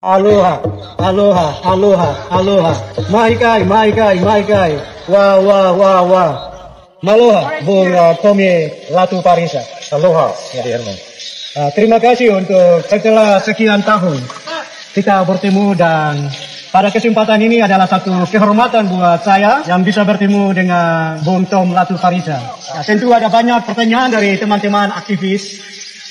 Aloha, aloha, aloha, aloha. Mahikai, mahikai, mahikai. Wah, wah, wah, wah. Maloha, Bung Tommy Latu Parisa. Aloha, Yadi Herman. Terima kasih untuk setelah sekian tahun kita bertemu dan pada kesempatan ini adalah satu kehormatan buat saya yang bisa bertemu dengan Bung Tom Latu Parisa. Tentu ada banyak pertanyaan dari teman-teman aktivis,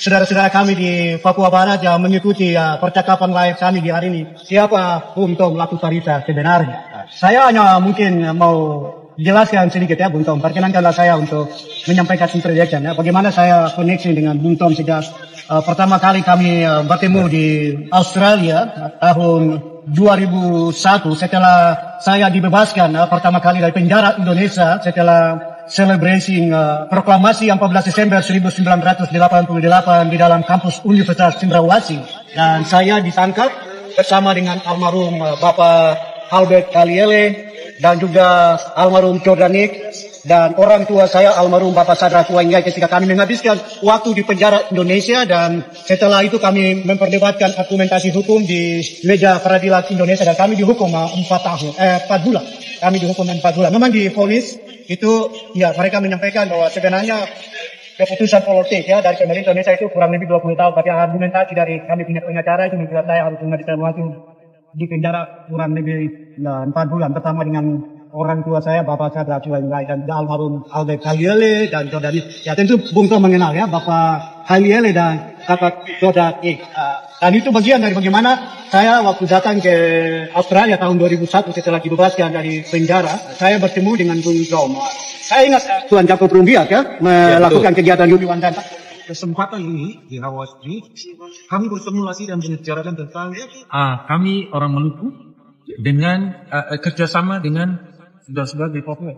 saudara-saudara kami di Papua Barat yang mengikuti percakapan live kami di hari ini. Siapa Bung Tom Latu Parisa sebenarnya? Saya hanya mungkin mau jelaskan sedikit ya Bung Tom. Perkenankanlah saya untuk menyampaikan introduction ya. Bagaimana saya koneksi dengan Bung Tom sejak pertama kali kami bertemu di Australia tahun 2001 setelah saya dibebaskan pertama kali dari penjara Indonesia setelah celebrating proklamasi 14 Desember 1988 di dalam kampus Universitas Cendrawasih, dan saya ditangkap bersama dengan almarhum Bapak Albert Kaliele dan juga almarhum Jordanik dan orang tua saya almarhum Bapak Sadra Kuwaingai ketika kami menghabiskan waktu di penjara Indonesia, dan setelah itu kami memperdebatkan argumentasi hukum di meja peradilan Indonesia dan kami dihukum 4 bulan. Kami dihukum 4 bulan. Memang di vonis itu ya mereka menyampaikan bahwa sebenarnya keputusan politik ya dari pemerintah Indonesia itu kurang lebih 20 tahun, tapi argumentasi dari kami punya pengacara itu membuat saya harus menghabiskan waktu di penjara kurang lebih 4 bulan bersama dengan orang tua saya Bapak Sadra Kuwaingai dan almarhum Albert Kaliele dan Jordani. Ya tentu Bung Tom mengenal ya Bapak Kaliele dan Bapak Jordani. Dan itu bagian dari bagaimana saya waktu datang ke Australia tahun 2001 setelah dibebaskan dari penjara, saya bertemu dengan Bung Tom. Saya ingat Tuan Jacob Rumbiak ya melakukan kegiatan Yuli Wandana. Kesempatan ini di Hawaii ini kami bertemu lagi dan membicarakan tentang kami orang Maluku dengan kerjasama dengan saudara-saudara di Papua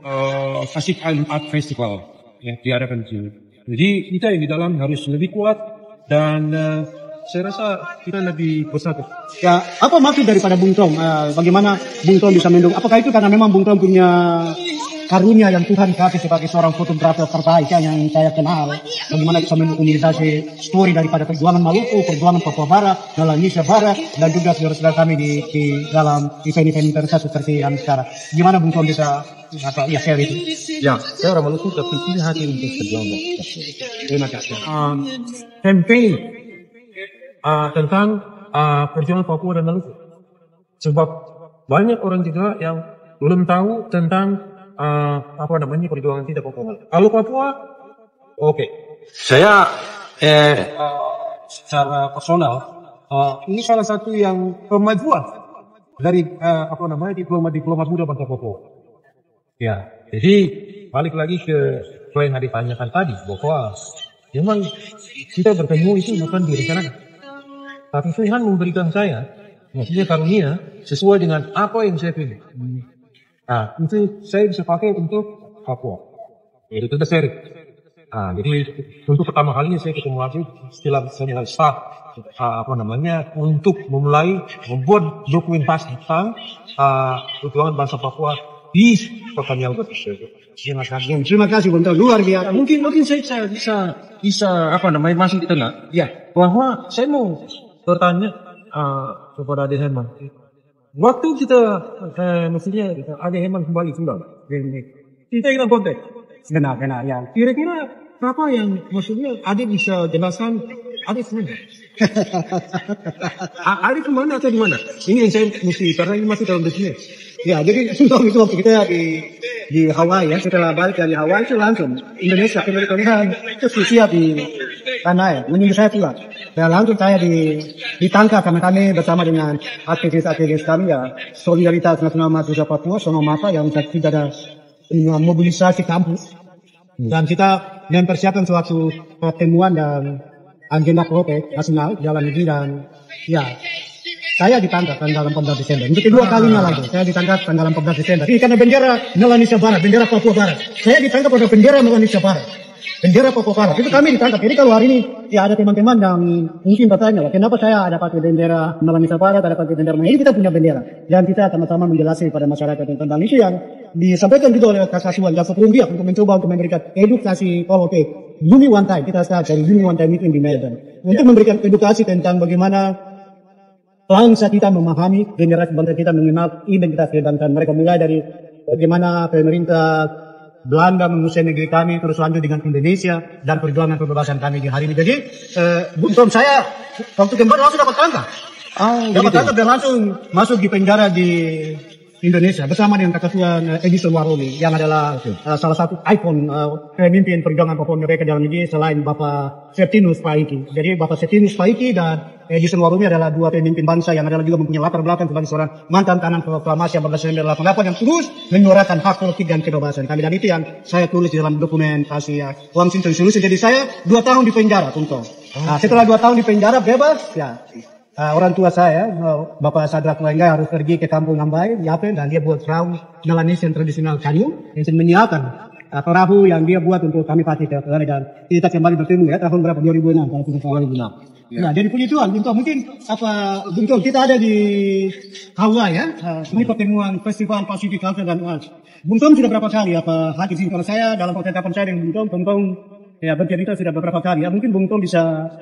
Pacific Island Art Festival yang diadakan di sini. Jadi kita yang di dalam harus lebih kuat dan saya rasa kita lebih bersatu. Ya, apa maksud daripada Bung Tom? Bagaimana Bung Tom bisa mendukung? Apakah itu karena memang Bung Tom punya karunia yang Tuhan kasih sebagai seorang fotografer terbaik yang saya kenal? Bagaimana bisa mendokumentasi story daripada perjuangan Maluku, perjuangan Papua Barat, Melanesia Barat, dan juga saudara-saudara kami di dalam event-event internasional seperti yang sekarang. Gimana Bung Tom bisa share itu? Ya, saya orang Maluku tapi punya hati untuk berjuang. Terima kasih. Campaign tentang perjuangan Papua dan Maluku. Sebab banyak orang juga yang belum tahu tentang perjuangan kita Papua. Kalau Papua, oke. Saya secara personal ini salah satu yang kemajuan dari diplomat muda bangsa Papua. Ya, jadi balik lagi ke poin yang ditanyakan tadi bahwa memang kita bertemu itu bukan direncanakan, tapi Tuhan memberikan saya maksudnya karunia sesuai dengan apa yang saya pilih. Nah, itu saya bisa pakai untuk Papua. Itu kita seri. Jadi untuk pertama kalinya saya ketemu lagi setelah saya start untuk memulai membuat dokumentasi tentang perjuangan bangsa Papua di kota Niaga. Terima kasih Bung Tom, luar biasa. Mungkin saya bisa masuk di tengah. Ya, bahwa saya mau bertanya kepada Ade Herman. Waktu kita maksudnya Ade Herman kembali pulang, kita ingin konteks. Benar ya. Kira-kira apa yang maksudnya Ade bisa jelaskan? Ade kemana? Ade kemana atau di mana? Ini yang saya mesti karena ini masih dalam bisnis. Ya, jadi itu waktu kita di Hawaii ya, setelah balik dari Hawaii itu langsung Indonesia pemerintahan itu siap di tanah ya, menunggu saya pulang. Dan langsung saya ditangkap karena kami bersama dengan aktivis-aktivis kami ya, Solidaritas Nasional Mahasiswa Papua, Sonomata yang tidak ada mobilisasi kampus. Dan kita mempersiapkan suatu pertemuan dan agenda protek nasional dalam negeri, dan ya saya ditangkap tanggal 14 Desember. Untuk kedua kalinya lagi, saya ditangkap tanggal 14 Desember. Ini karena bendera Melanesia Barat, bendera Papua Barat. Saya ditangkap pada bendera Melanesia Barat, bendera Papua Barat. Itu kami ditangkap. Jadi kalau hari ini ya ada teman-teman yang mungkin bertanya, kenapa saya ada pakai bendera Melanesia Barat, ada pakai bendera Ini kita punya bendera. Dan kita sama-sama menjelaskan pada masyarakat tentang itu yang disampaikan juga oleh Kasasuan Jacob Rumbiak untuk mencoba untuk memberikan edukasi politik. Yumi One Time, kita start dari Yumi One Time itu di Melbourne. Untuk memberikan edukasi tentang bagaimana bangsa kita memahami, generasi bangsa kita mengenal identitas kebangsaan mereka, mulai dari bagaimana pemerintah Belanda mengusir negeri kami, terus lanjut dengan Indonesia dan perjuangan kebebasan kami di hari ini. Jadi, Bung Tom, saya waktu kembali langsung dapat tangkap. Dapat tangkap dan langsung masuk di penjara di Indonesia bersama dengan Ketua Edison Warumi yang adalah salah satu ikon pemimpin perjuangan Papua Merdeka dalam negeri selain Bapak Septinus Paiki. Jadi Bapak Septinus Paiki dan Edison Warumi adalah dua pemimpin bangsa yang adalah juga mempunyai latar belakang sebagai seorang mantan tahanan proklamasi 1988 yang terus menyuarakan hak politik dan kebebasan kami. Dan itu yang saya tulis di dalam dokumentasi Washington Solution. Jadi saya 2 tahun di penjara, Tunto. Setelah 2 tahun di penjara bebas, ya. Orang tua saya, Bapak Sadrak Wenggai harus pergi ke kampung Ambai, Yapen, dan dia buat perahu Melanesian tradisional kayu yang menyiapkan perahu yang dia buat untuk kami pasti ke sana, dan kita kembali bertemu ya tahun berapa 2006 kalau tidak salah 2006. Nah, jadi puji Tuhan, mungkin Bung Tom, kita ada di Hawaii ya, ini pertemuan Festival Pacific Culture dan Arts. Bung Tom sudah berapa kali hadir sini? Kalau saya dalam percakapan saya dengan Bung Tom ya bercerita sudah beberapa kali ya. Mungkin Bung Tom bisa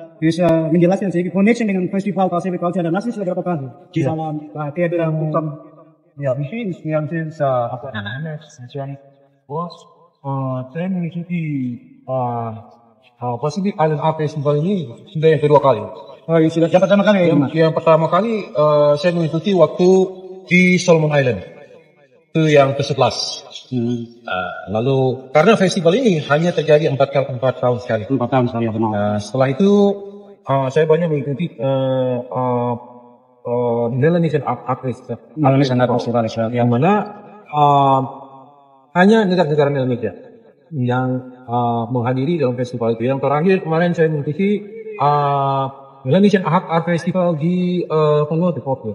menjelaskan sedikit connection dengan Festival Pacific Culture dan Arts sudah berapa kali? Di dalam Theater Bung Tom. Ya, mungkin yang saya saya mengikuti Pacific Island Art Festival ini sudah yang kedua kali. Sudah yang pertama kali Yang pertama kali saya mengikuti waktu di Solomon Island. Itu yang ke-11. Lalu karena festival ini hanya terjadi 4 tahun sekali. 4 tahun sekali. Setelah itu saya banyak mengikuti Melanesian Art Festival, yang mana hanya negara-negara Melanesia yang menghadiri dalam festival itu. Yang terakhir kemarin saya mengikuti Melanesian Art Festival di Palau de Papua.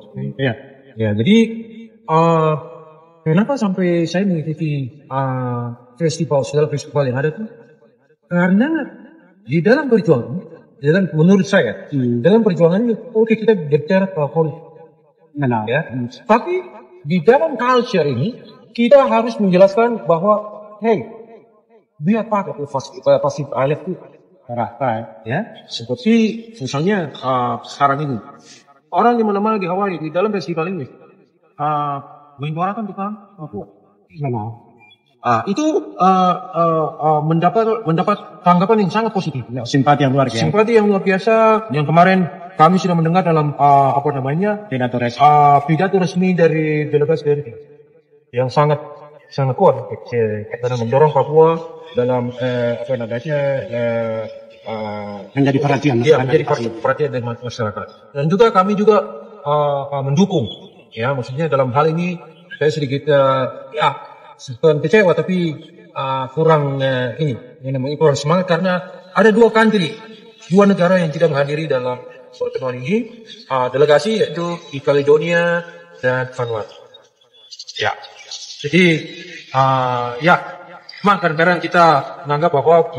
Ya, jadi kenapa sampai saya mengikuti festival yang ada itu? Karena di dalam perjuangan, menurut saya, dalam perjuangan ini, oke, kita bicara politik. Ya. Tapi di dalam culture ini, kita harus menjelaskan bahwa, hey, biar pakai Pacific Island itu rata, ya. Seperti misalnya sekarang ini, orang di mana-mana di Hawaii di dalam festival ini menyuarakan tentang Papua. Itu mendapat tanggapan yang sangat positif. Simpati yang luar biasa. Simpati yang luar biasa. Yang kemarin kami sudah mendengar dalam pidato resmi dari delegasi dari yang sangat kuat dalam mendorong Papua dalam menjadi perhatian. Menjadi perhatian dari masyarakat. Dan juga kami juga mendukung. Ya, maksudnya dalam hal ini saya sedikit bukan kecewa tapi kurang kurang semangat karena ada dua negara yang tidak menghadiri dalam pertemuan ini, delegasi yaitu di Caledonia dan Vanuatu. Ya, jadi kadang-kadang kita menganggap bahwa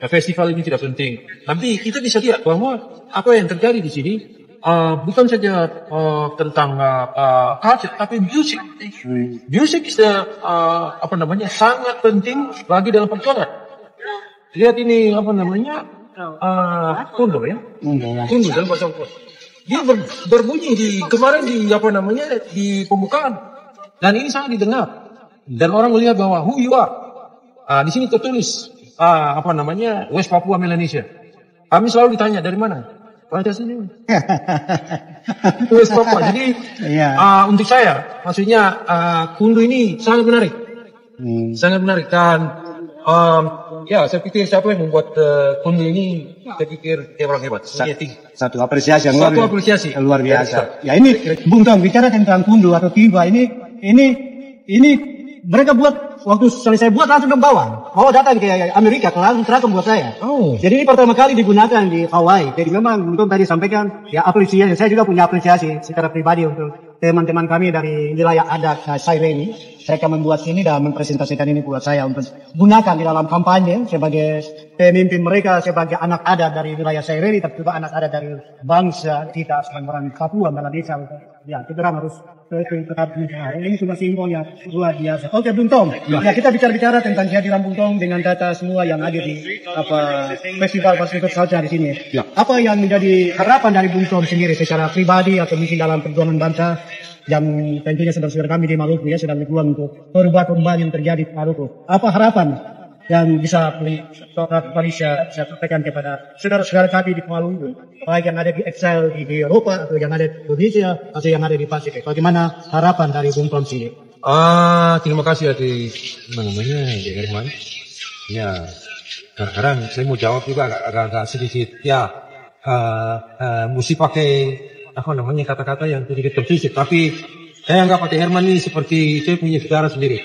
festival ini tidak penting, tapi kita bisa lihat bahwa apa yang terjadi di sini bukan saja tentang culture, tapi music. Music is sangat penting bagi dalam perjuangan. Lihat ini kundo ya. Kundo dalam bahasa Papua. Dia berbunyi kemarin di pembukaan, dan ini sangat didengar dan orang melihat bahwa who you are. Di sini tertulis West Papua Melanesia. Kami selalu ditanya dari mana? Pancasila. West Papua. Jadi untuk saya, maksudnya kundo ini sangat menarik, sangat menarik. Dan saya pikir siapa yang membuat kundo ini, saya pikir dia orang hebat. Satu apresiasi yang luar biasa. Ya, ini Bung Tom bicara tentang kundo atau tiba ini mereka buat waktu selesai buat langsung bawa datang ke Amerika, langsung buat saya. Jadi ini pertama kali digunakan di Hawaii. Jadi memang Bung Tom tadi sampaikan ya apresiasi. Saya juga punya apresiasi secara pribadi untuk teman-teman kami dari wilayah adat Saireni. Mereka membuat ini dan mempresentasikan ini buat saya untuk gunakan di dalam kampanye sebagai pemimpin mereka, sebagai anak adat dari wilayah Saireni, tapi juga anak adat dari bangsa kita sebagai orang Papua, Melanesian. Ya, kita kan harus tetap ini cuma simbol yang luar biasa. Oke, Bung Tom. Ya, kita bicara tentang kehadiran Bung Tom dengan data semua yang ada di festival salsa di sini. Ya. Apa yang menjadi harapan dari Bung Tom sendiri secara pribadi atau mungkin dalam perjuangan bangsa yang tentunya saudara-saudara kami di Maluku ya sedang berjuang untuk perubahan yang terjadi di Maluku. Apa harapan yang bisa sampaikan kepada saudara-saudara kami di Maluku, baik yang ada di exile di Eropa atau yang ada di Indonesia atau yang ada di Pasifik? Bagaimana harapan dari Bung Tom sendiri? Terima kasih atas namanya ya Herman. Ya, kadang-kadang saya mau jawab juga agak sedikit ya mesti pakai kata-kata yang sedikit terfisik, tapi saya anggap pakai Herman ini seperti saya punya saudara sendiri.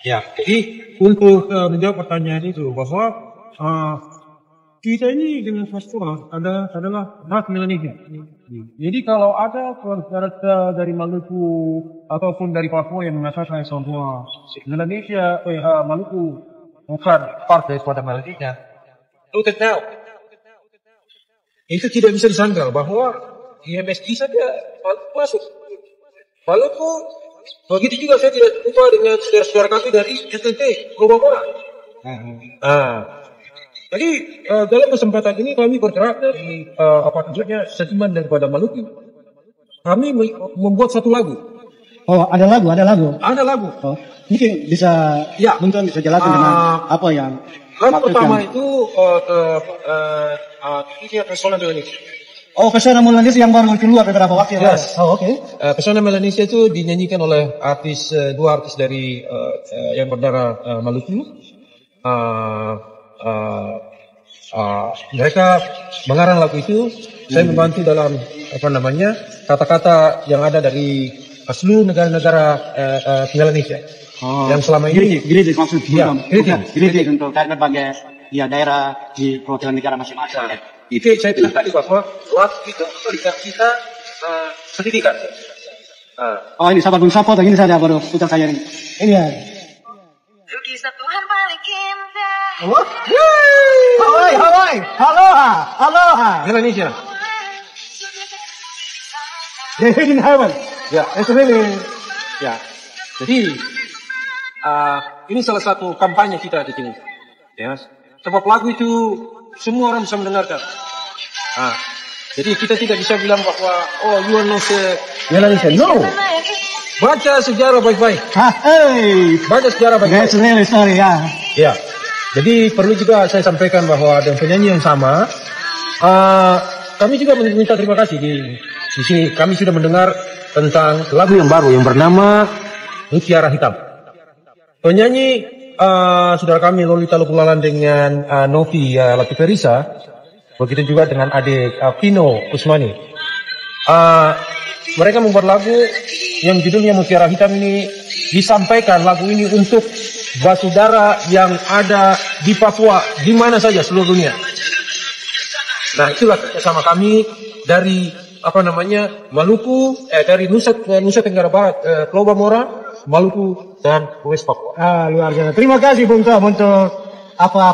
Ya, jadi untuk menjawab pertanyaan itu bahwa kita ini dengan Pastua adalah hak Melanesia. Jadi kalau ada warga dari Maluku ataupun dari Papua yang mengatakan bahwa Melanesia Maluku bukan part daripada Melanesia, look at now. Itu tidak bisa disangkal bahwa MSG saja masuk. Maluku. Begitu juga saya tidak lupa dengan saudara-saudara kami dari STT, Global. Jadi dalam kesempatan ini kami bergerak dari sentimen daripada Maluku. Kami membuat satu lagu. Oh, ada lagu. Ada lagu. Oh, mungkin bisa mungkin bisa jelaskan dengan apa yang lagu pertama itu ini Pesona Melanesia. Oh, Pesona Melanesia yang baru keluar beberapa waktu yang lalu. Yes. Oh, oke. Pesona Melanesia itu dinyanyikan oleh dua artis dari yang berdarah Maluku. Mereka mengarang lagu itu. Saya membantu dalam kata-kata yang ada dari seluruh negara-negara Melanesia. Yang selama ini Greeting maksudnya. Greeting untuk berbagai daerah di perwakilan negara masing-masing. Itu saya bilang tadi bahwa waktu itu kita pendidikan. Oh, ini sahabat Bung Sapo, ini saya baru putar saya ini. Ini ya. Kisah Tuhan paling indah. Hawaii. Aloha. Melanesia. They in heaven. Ya, It's really. ya. Jadi ini salah satu kampanye kita di sini. Ya. Sebab lagu itu semua orang bisa mendengarkan. Jadi kita tidak bisa bilang bahwa you are not Melanesia. No. Baca sejarah baik-baik. Baca sejarah baik-baik. That's really sorry ya. Ya. Jadi perlu juga saya sampaikan bahwa dengan penyanyi yang sama, kami juga meminta terima kasih di sini. Kami sudah mendengar tentang lagu yang baru yang bernama Mutiara Hitam. Penyanyi saudara kami Lolita Lukulalan dengan Novi Latiferisa, begitu juga dengan adik Pino Usmani. Mereka membuat lagu yang judulnya Mutiara Hitam ini, disampaikan lagu ini untuk saudara yang ada di Papua, di mana saja seluruh dunia. Nah, itulah kerjasama kami dari Maluku, dari Nusa Tenggara Barat, Pulau Bamora, Maluku dan West Papua. Luar biasa. Terima kasih Bung Tom untuk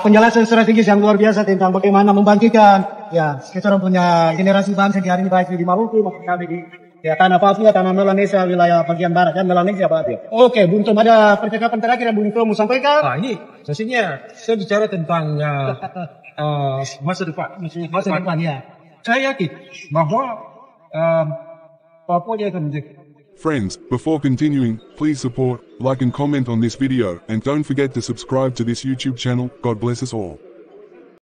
penjelasan strategis yang luar biasa tentang bagaimana membangkitkan kita orang punya generasi bangsa di hari ini, baik di Maluku maupun kami di tanah Papua, tanah Melanesia, wilayah bagian barat dan Melanesia Barat. Oke, Bung Tom, ada percakapan terakhir yang Bung Tom mau sampaikan? Ini sesinya saya bicara tentang masa depan. Masa depan ya. Saya yakin bahwa Papua dia akan menjadi. Friends, before continuing, please support, like and comment on this video, and don't forget to subscribe to this YouTube channel. God bless us all.